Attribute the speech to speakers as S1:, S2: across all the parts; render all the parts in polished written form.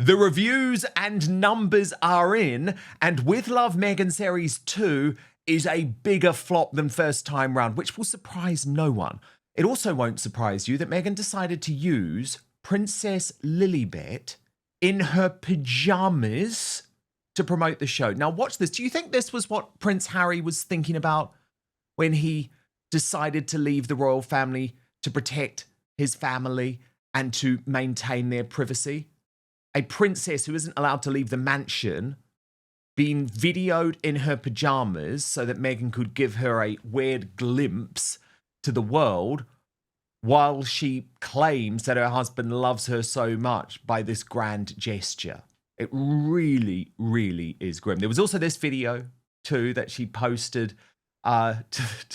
S1: The reviews and numbers are in, and With Love Meghan Series 2 is a bigger flop than first time round, which will surprise no one. It also won't surprise you that Meghan decided to use Princess Lilibet in her pyjamas to promote the show. Now watch this. Do you think this was what Prince Harry was thinking about when he decided to leave the royal family to protect his family and to maintain their privacy? A princess who isn't allowed to leave the mansion being videoed in her pajamas so that Meghan could give her a weird glimpse to the world while she claims that her husband loves her so much by this grand gesture. It really, really is grim. There was also this video too that she posted to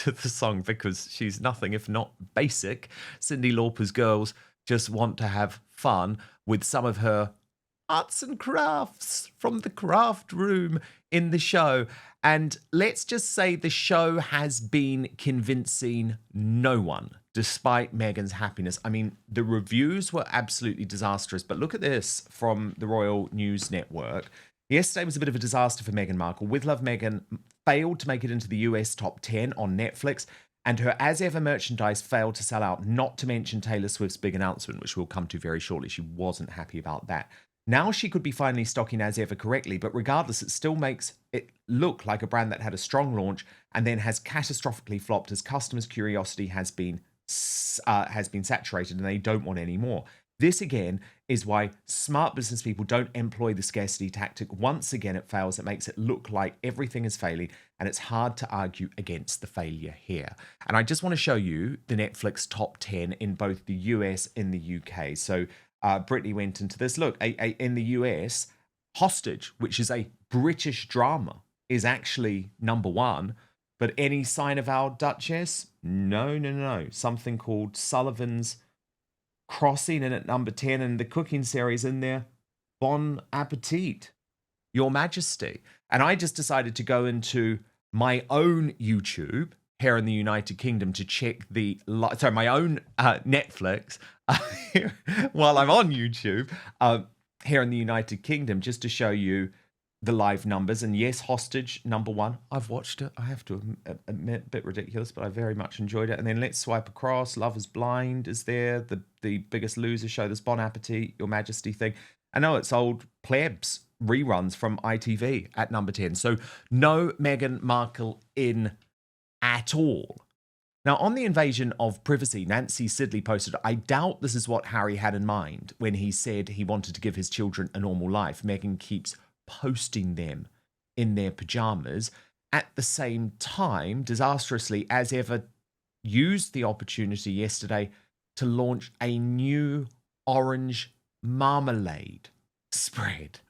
S1: the song because she's nothing if not basic. Cyndi Lauper's girls just want to have fun with some of her arts and crafts from the craft room in the show. And let's just say the show has been convincing no one, despite Meghan's happiness. I mean, the reviews were absolutely disastrous, but look at this from the Royal News Network. Yesterday was a bit of a disaster for Meghan Markle. With Love Meghan failed to make it into the US top 10 on Netflix, and her As Ever merchandise failed to sell out, not to mention Taylor Swift's big announcement, which we'll come to very shortly. She wasn't happy about that. Now she could be finally stocking As Ever correctly, but regardless, it still makes it look like a brand that had a strong launch and then has catastrophically flopped as customers' curiosity has been saturated and they don't want any more. This again is why smart business people don't employ the scarcity tactic. Once again, it fails. It makes it look like everything is failing, and it's hard to argue against the failure here. And I just want to show you the Netflix top 10 in both the US and the UK. So Brittany went into this. Look, in the US, Hostage, which is a British drama, is actually number one. But Any Sign of Our Duchess? No. Something called Sullivan's Crossing in at number 10, and the cooking series in there, Bon Appetit, Your Majesty. And I just decided to go into my own YouTube here in the United Kingdom to check my own Netflix while I'm on YouTube here in the United Kingdom, just to show you the live numbers. And yes, Hostage, number one. I've watched it. I have to admit, a bit ridiculous, but I very much enjoyed it. And then let's swipe across. Love is Blind is there. The Biggest Loser show, this Bon Appetit, Your Majesty thing. I know it's old plebs reruns from ITV at number 10. So no Meghan Markle in at all. Now, on the invasion of privacy, Nancy Sidley posted, I doubt this is what Harry had in mind when he said he wanted to give his children a normal life. Meghan keeps posting them in their pajamas. At the same time, disastrously, As Ever used the opportunity yesterday to launch a new orange marmalade spread,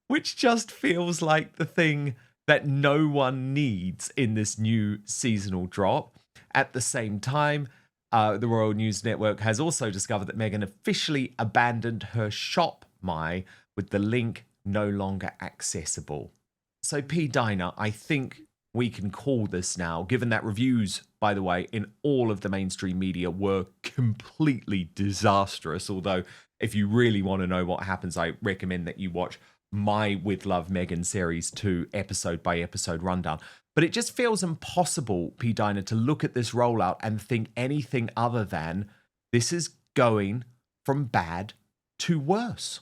S1: which just feels like the thing that no one needs in this new seasonal drop. At the same time, the Royal News Network has also discovered that Meghan officially abandoned her Shop My with the link no longer accessible. So P-Dina, I think we can call this now, given that reviews, by the way, in all of the mainstream media were completely disastrous. Although, if you really want to know what happens, I recommend that you watch my With Love Meghan Series 2 episode by episode rundown. But it just feels impossible, P-Dina, to look at this rollout and think anything other than this is going from bad to worse.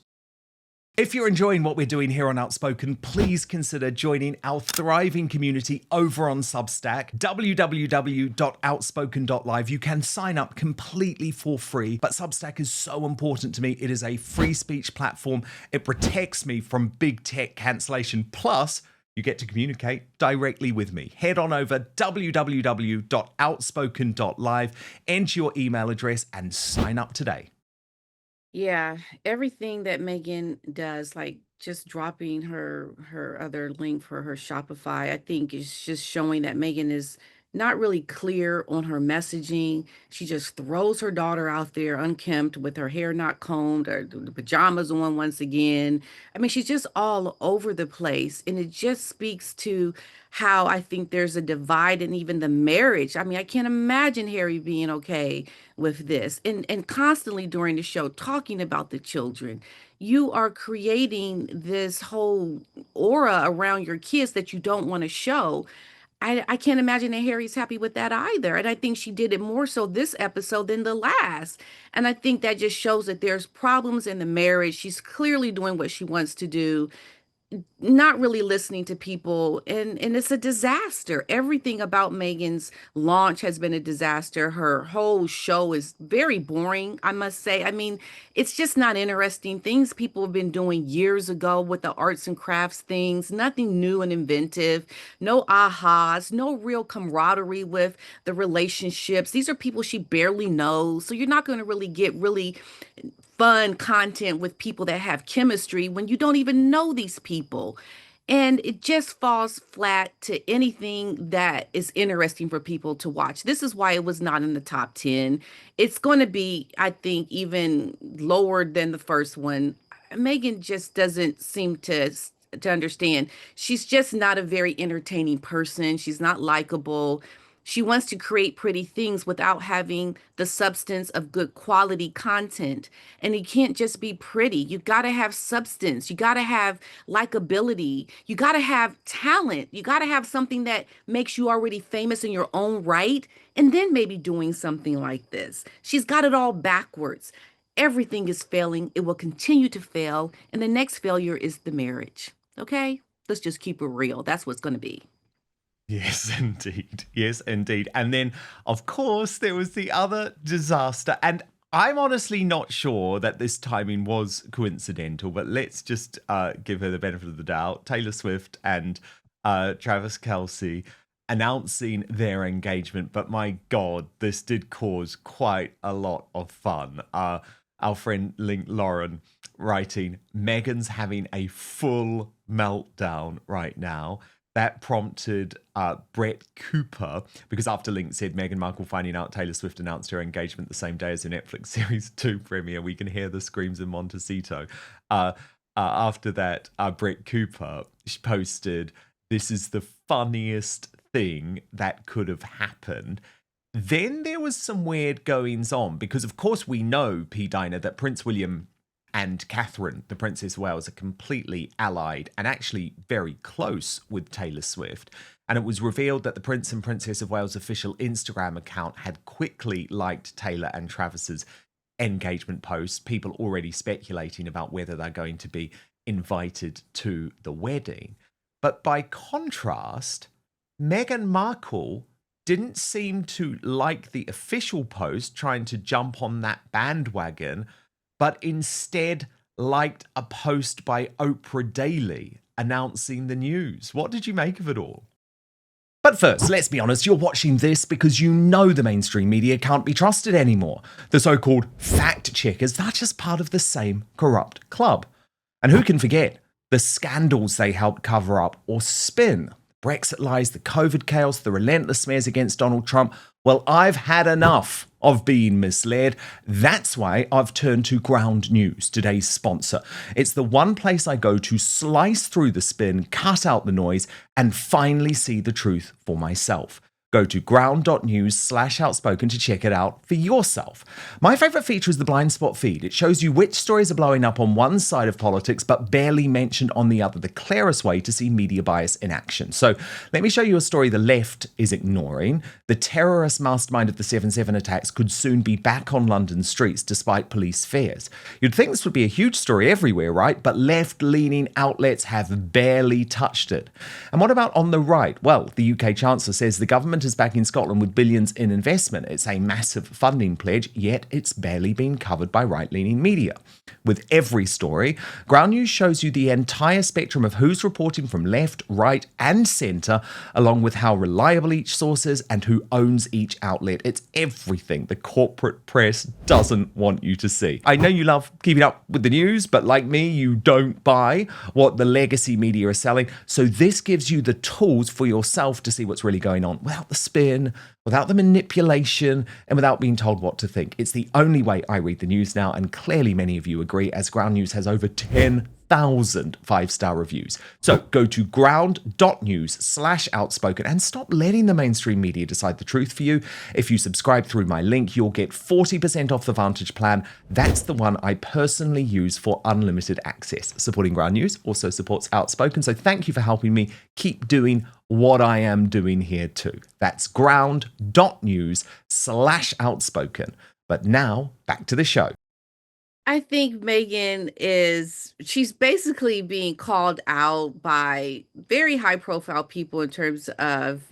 S1: If you're enjoying what we're doing here on Outspoken, please consider joining our thriving community over on Substack, www.outspoken.live. You can sign up completely for free, but Substack is so important to me. It is a free speech platform. It protects me from big tech cancellation. Plus, you get to communicate directly with me. Head on over www.outspoken.live, enter your email address, and sign up today.
S2: Yeah, everything that Megan does, like just dropping her other link for her Shopify, I think is just showing that Megan is not really clear on her messaging. She just throws her daughter out there unkempt with her hair not combed or the pajamas on once again. I mean, she's just all over the place. And it just speaks to how I think there's a divide in even the marriage. I mean, I can't imagine Harry being okay with this. And constantly during the show talking about the children. You are creating this whole aura around your kids that you don't want to show. I can't imagine that Harry's happy with that either. And I think she did it more so this episode than the last. And I think that just shows that there's problems in the marriage. She's clearly doing what she wants to do, not really listening to people, and it's a disaster. Everything about Megan's launch has been a disaster. Her whole show is very boring, I must say. I mean, it's just not interesting. Things people have been doing years ago with the arts and crafts things, nothing new and inventive, no ahas, no real camaraderie with the relationships. These are people she barely knows, so you're not going to really get really fun content with people that have chemistry when you don't even know these people. And it just falls flat to anything that is interesting for people to watch. This is why it was not in the top 10. It's going to be, I think, even lower than the first one. Megan just doesn't seem to understand. She's just not a very entertaining person. She's not likable. She wants to create pretty things without having the substance of good quality content. And it can't just be pretty. You got to have substance. You got to have likability. You got to have talent. You got to have something that makes you already famous in your own right. And then maybe doing something like this. She's got it all backwards. Everything is failing. It will continue to fail. And the next failure is the marriage. Okay? Let's just keep it real. That's what's going to be.
S1: Yes, indeed. Yes, indeed. And then, of course, there was the other disaster. And I'm honestly not sure that this timing was coincidental, but let's just give her the benefit of the doubt. Taylor Swift and Travis Kelce announcing their engagement. But my God, this did cause quite a lot of fun. Our friend Link Lauren writing, Meghan's having a full meltdown right now. That prompted Brett Cooper, because after Link said Meghan Markle finding out Taylor Swift announced her engagement the same day as her Netflix Series 2 premiere, we can hear the screams in Montecito. After that, Brett Cooper posted, this is the funniest thing that could have happened. Then there was some weird goings on, because of course we know, P-Dina, that Prince William and Catherine, the Princess of Wales, are completely allied and actually very close with Taylor Swift. And it was revealed that the Prince and Princess of Wales official Instagram account had quickly liked Taylor and Travis's engagement posts, people already speculating about whether they're going to be invited to the wedding. But by contrast, Meghan Markle didn't seem to like the official post trying to jump on that bandwagon, but instead liked a post by Oprah Daily announcing the news. What did you make of it all? But first, let's be honest, you're watching this because you know the mainstream media can't be trusted anymore. The so-called fact checkers, they're just part of the same corrupt club. And who can forget the scandals they helped cover up or spin? Brexit lies, the COVID chaos, the relentless smears against Donald Trump. Well, I've had enough of being misled. That's why I've turned to Ground News, today's sponsor. It's the one place I go to slice through the spin, cut out the noise, and finally see the truth for myself. Go to ground.news/outspoken to check it out for yourself. My favourite feature is the blind spot feed. It shows you which stories are blowing up on one side of politics but barely mentioned on the other, the clearest way to see media bias in action. So let me show you a story the left is ignoring. The terrorist mastermind of the 7/7 attacks could soon be back on London streets despite police fears. You'd think this would be a huge story everywhere, right? But left-leaning outlets have barely touched it. And what about on the right? Well, the UK Chancellor says the government is backing Scotland with billions in investment. It's a massive funding pledge, yet it's barely been covered by right-leaning media. With every story, Ground News shows you the entire spectrum of who's reporting from left, right, and centre, along with how reliable each source is and who owns each outlet. It's everything the corporate press doesn't want you to see. I know you love keeping up with the news, but like me, you don't buy what the legacy media are selling. So this gives you the tools for yourself to see what's really going on without the spin, without the manipulation, and without being told what to think. It's the only way I read the news now, and clearly many of you agree, as Ground News has over 10,000 five-star reviews. So go to ground.news/outspoken and stop letting the mainstream media decide the truth for you. If you subscribe through my link, you'll get 40% off the Vantage plan. That's the one I personally use for unlimited access. Supporting Ground News also supports Outspoken, so thank you for helping me keep doing what I am doing here too. That's ground.news/outspoken. But now, back to the show.
S2: I think she's basically being called out by very high profile people in terms of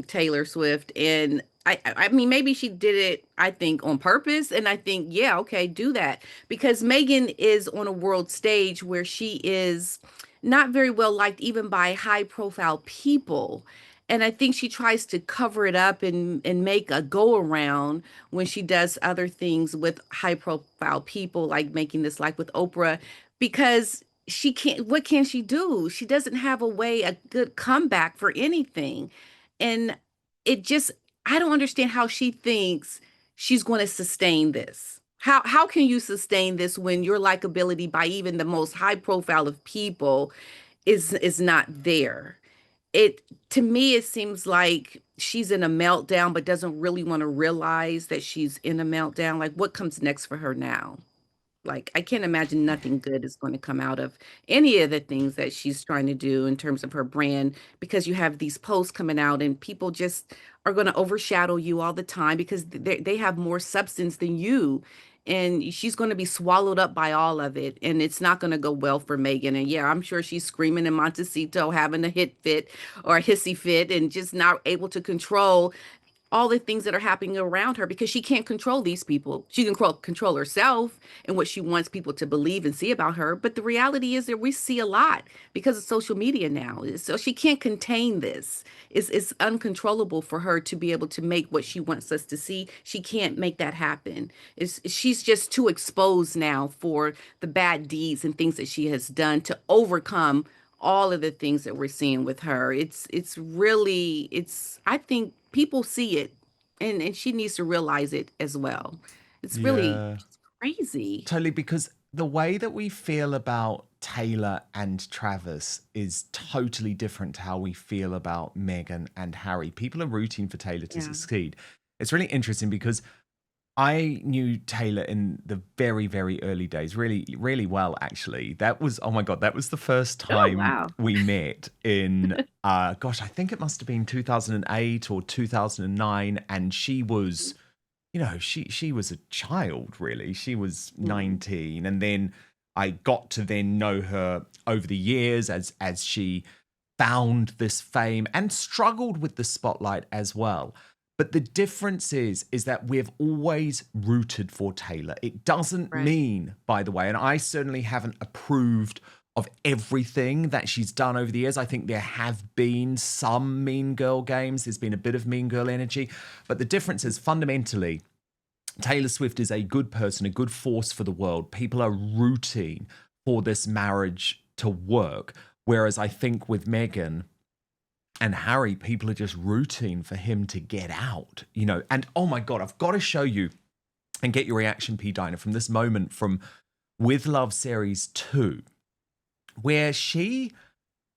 S2: Taylor Swift. And I mean, maybe she did it, I think, on purpose. And I think, yeah, okay, do that. Because Meghan is on a world stage where she is not very well liked even by high profile people. And I think she tries to cover it up and make a go around when she does other things with high profile people, like making this like with Oprah, because she can't, what can she do? She doesn't have a good comeback for anything. And it just, I don't understand how she thinks she's going to sustain this. How can you sustain this when your likability by even the most high profile of people is not there? It To me, it seems like she's in a meltdown, but doesn't really want to realize that she's in a meltdown. Like, what comes next for her now? Like, I can't imagine nothing good is going to come out of any of the things that she's trying to do in terms of her brand, because you have these posts coming out and people just are going to overshadow you all the time because they have more substance than you. And she's going to be swallowed up by all of it. And it's not going to go well for Megan. And yeah, I'm sure she's screaming in Montecito, having a hit fit or a hissy fit, and just not able to control all the things that are happening around her because she can't control these people. She can control herself and what she wants people to believe and see about her. But the reality is that we see a lot because of social media now. So she can't contain this. It's uncontrollable for her to be able to make what she wants us to see. She can't make that happen. She's just too exposed now for the bad deeds and things that she has done to overcome all of the things that we're seeing with her. I think people see it, and she needs to realize it as well. It's really
S1: Yeah.
S2: just crazy.
S1: Totally, because the way that we feel about Taylor and Travis is totally different to how we feel about Meghan and Harry. People are rooting for Taylor to
S2: Yeah.
S1: succeed. It's really interesting because I knew Taylor in the very, very early days, really, really well, actually. That was, oh my God, that was the first
S2: Oh,
S1: time
S2: wow.
S1: we met in, gosh, I think it must have been 2008 or 2009. And she was, she was a child, really. She was
S2: Mhm.
S1: 19. And then I got to then know her over the years as she found this fame and struggled with the spotlight as well. But the difference is that we've always rooted for Taylor. It doesn't
S2: Right.
S1: mean, by the way, and I certainly haven't approved of everything that she's done over the years. I think there have been some Mean Girl games. There's been a bit of Mean Girl energy. But the difference is fundamentally, Taylor Swift is a good person, a good force for the world. People are rooting for this marriage to work. Whereas I think with Meghan and Harry, people are just rooting for him to get out, And oh my God, I've got to show you and get your reaction, P-Dina, from this moment from With Love Series 2, where she,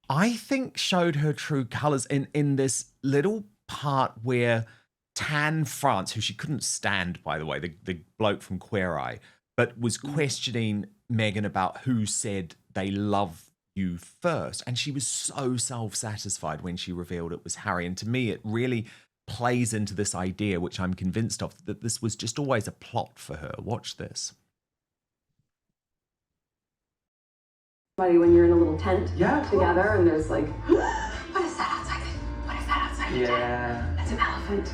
S1: I think, showed her true colors in this little part where Tan France, who she couldn't stand, by the way, the bloke from Queer Eye, but was
S2: Mhm.
S1: questioning Meghan about who said they love you first. And she was so self-satisfied when she revealed it was Harry. And to me, it really plays into this idea, which I'm convinced of, that this was just always a plot for her. Watch this.
S3: When you're in a little tent together and there's like,
S4: What is that outside? What is that outside?
S3: yeah,
S4: That's an elephant.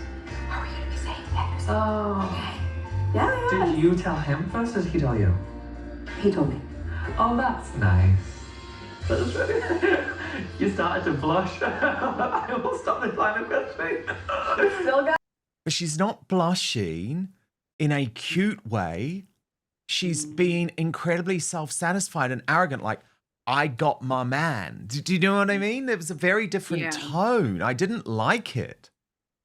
S4: How are you gonna be safe? Yeah,
S3: oh,
S4: okay.
S3: yeah.
S5: Did you tell him first or did he tell you?
S3: He told me.
S5: Oh, that's nice. That's really... You started to blush. I almost stopped this line of questioning.
S3: Still got.
S1: But she's not blushing in a cute way. She's being incredibly self-satisfied and arrogant, like, I got my man. Do you know what I mean? There was a very different
S2: Yeah.
S1: tone. I didn't like it.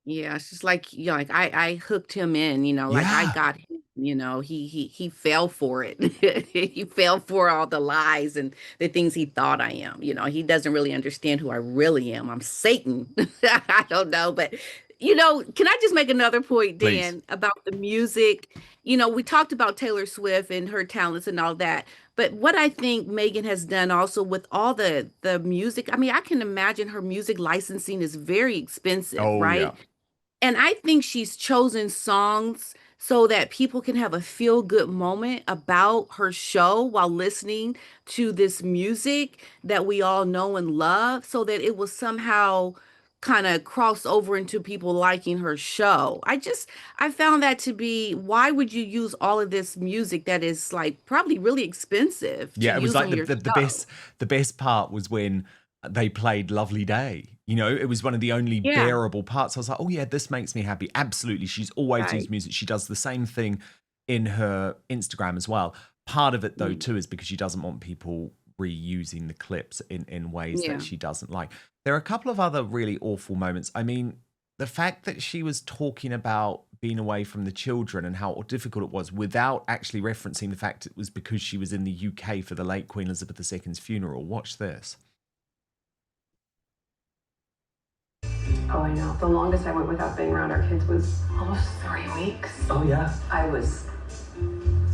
S2: Yeah, it's just like, like I hooked him in, like I
S1: Yeah.
S2: got him, he fell for it. He fell for all the lies and the things he thought I am. He doesn't really understand who I really am. I'm Satan. I don't know, but can I just make another point,
S1: Please.
S2: Dan, about the music? We talked about Taylor Swift and her talents and all that. But what I think Megan has done also with all the music, I mean, I can imagine her music licensing is very expensive,
S1: Oh, yeah.
S2: right? And I think she's chosen songs so that people can have a feel good moment about her show while listening to this music that we all know and love, so that it will somehow kind of cross over into people liking her show. I found that to be, why would you use all of this music that is like probably really expensive to
S1: Yeah, it was
S2: use
S1: like
S2: on your
S1: the
S2: show?
S1: best part was when they played Lovely Day. It was one of the only
S2: Yeah,
S1: bearable parts. I was like, oh yeah, this makes me happy. Absolutely. She's always used
S2: right.
S1: music. She does the same thing in her Instagram as well. Part of it though
S2: Mm,
S1: too is because she doesn't want people reusing the clips in ways that
S2: yeah.
S1: she doesn't like. There are a couple of other really awful moments. I mean, the fact that she was talking about being away from the children and how difficult it was without actually referencing the fact it was because she was in the UK for the late Queen Elizabeth II's funeral. Watch this.
S3: Oh, I know. The longest I went without being around our kids was almost 3 weeks.
S5: Oh, yeah.
S3: I was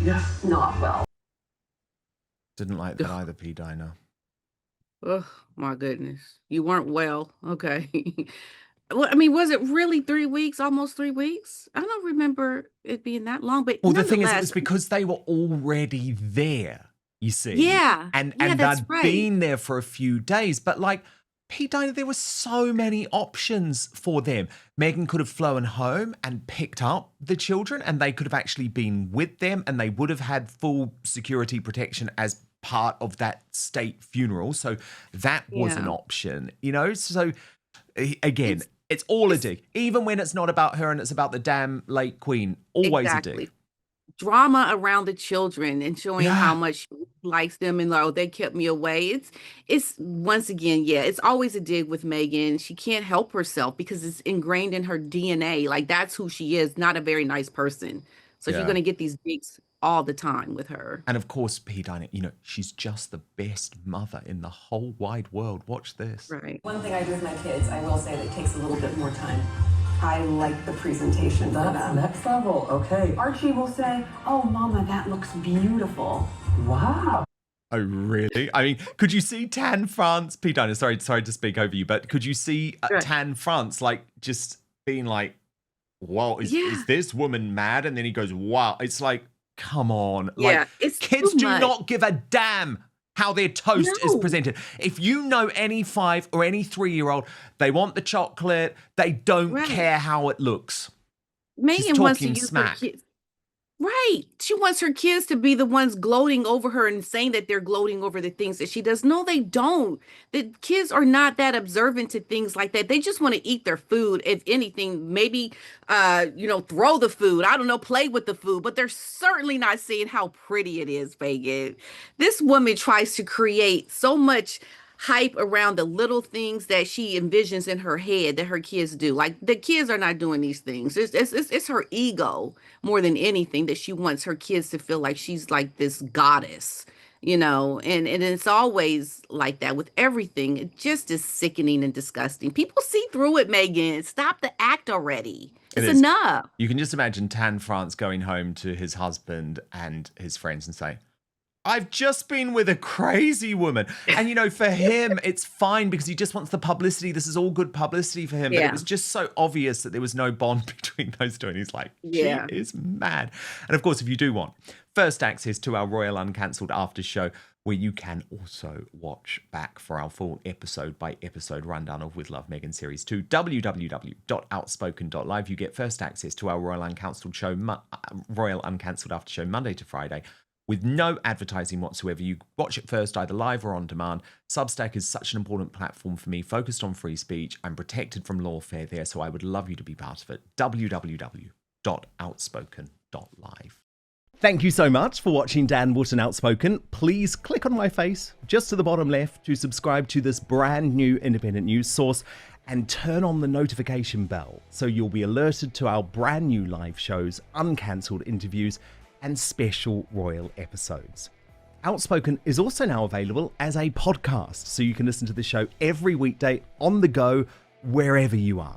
S5: Yeah.
S3: not well.
S1: Didn't like that either, P-Dina.
S2: Oh my goodness. You weren't well. Okay. Well, I mean, was it really 3 weeks, almost 3 weeks? I don't remember it being that long, but
S1: Well, the thing is, it
S2: nonetheless,
S1: was because they were already there, you see,
S2: yeah,
S1: and
S2: yeah, that's
S1: they'd
S2: right.
S1: been there for a few days. But like P-Dina, there were so many options for them. Meghan could have flown home and picked up the children, and they could have actually been with them, and they would have had full security protection as part of that state funeral. So that was an
S2: Yeah.
S1: option. So again,
S2: It's
S1: it's all a
S2: it's
S1: dig. Even when it's not about her and it's about the damn late queen, always a dig.
S2: exactly. Drama around the children and showing how
S1: Yeah.
S2: much she likes them and, oh, they kept me away. It's once again, yeah, it's always a dig with Megan. She can't help herself because it's ingrained in her DNA. Like that's who she is, not a very nice person. So she's
S1: Yeah.
S2: gonna get these digs all the time with her.
S1: And of course, P-Dina, she's just the best mother in the whole wide world. Watch this.
S2: Right.
S3: One thing I do with my kids, I will say that it takes a little bit more time. I like the presentation for
S5: That's
S3: them.
S5: next level. Okay.
S3: Archie will say, "Oh, Mama, that looks beautiful."
S5: Wow.
S1: Oh, really? I mean, could you see Tan France? P-Dina, sorry to speak over you, but could you see
S2: Right.
S1: Tan France like just being like, wow,
S2: Yeah.
S1: is this woman mad? And then he goes, wow. It's like, come on. Like,
S2: Yeah. It's
S1: kids
S2: too
S1: do
S2: much.
S1: not give a damn how their toast is
S2: No.
S1: presented. If you know any 5 or any 3-year-old, they want the chocolate. They don't
S2: Right.
S1: care how it looks. She's
S2: Megan wants to
S1: talking
S2: use her
S1: smack.
S2: kids. Right. She wants her kids to be the ones gloating over her and saying that they're gloating over the things that she does. No, they don't. The kids are not that observant to things like that. They just want to eat their food. If anything, maybe throw the food. I don't know, play with the food, but they're certainly not seeing how pretty it is, Megan. This woman tries to create so much hype around the little things that she envisions in her head that her kids do. Like the kids are not doing these things. It's her ego more than anything that she wants her kids to feel like she's like this goddess, and it's always like that with everything. It just is sickening and disgusting. People see through it, Megan. Stop the act already.
S1: It
S2: It's
S1: is.
S2: enough.
S1: You can just imagine Tan France going home to his husband and his friends and say, I've just been with a crazy woman. And, for him, it's fine because he just wants the publicity. This is all good publicity for him. But it
S2: Yeah.
S1: was just so obvious that there was no bond between those two. And he's like, she
S2: Yeah.
S1: is mad. And of course, if you do want first access to our Royal Uncancelled after show, where you can also watch back for our full episode by episode rundown of With Love Meghan Series 2, www.outspoken.live. You get first access to our Royal Uncancelled show, Royal Uncancelled after show Monday to Friday, with no advertising whatsoever. You watch it first, either live or on demand. Substack is such an important platform for me, focused on free speech. I'm protected from lawfare there, so I would love you to be part of it. www.outspoken.live. Thank you so much for watching Dan Wootton Outspoken. Please click on my face just to the bottom left to subscribe to this brand new independent news source. and turn on the notification bell so you'll be alerted to our brand new live shows, uncancelled interviews, and special royal episodes. Outspoken is also now available as a podcast, so you can listen to the show every weekday on the go, wherever you are.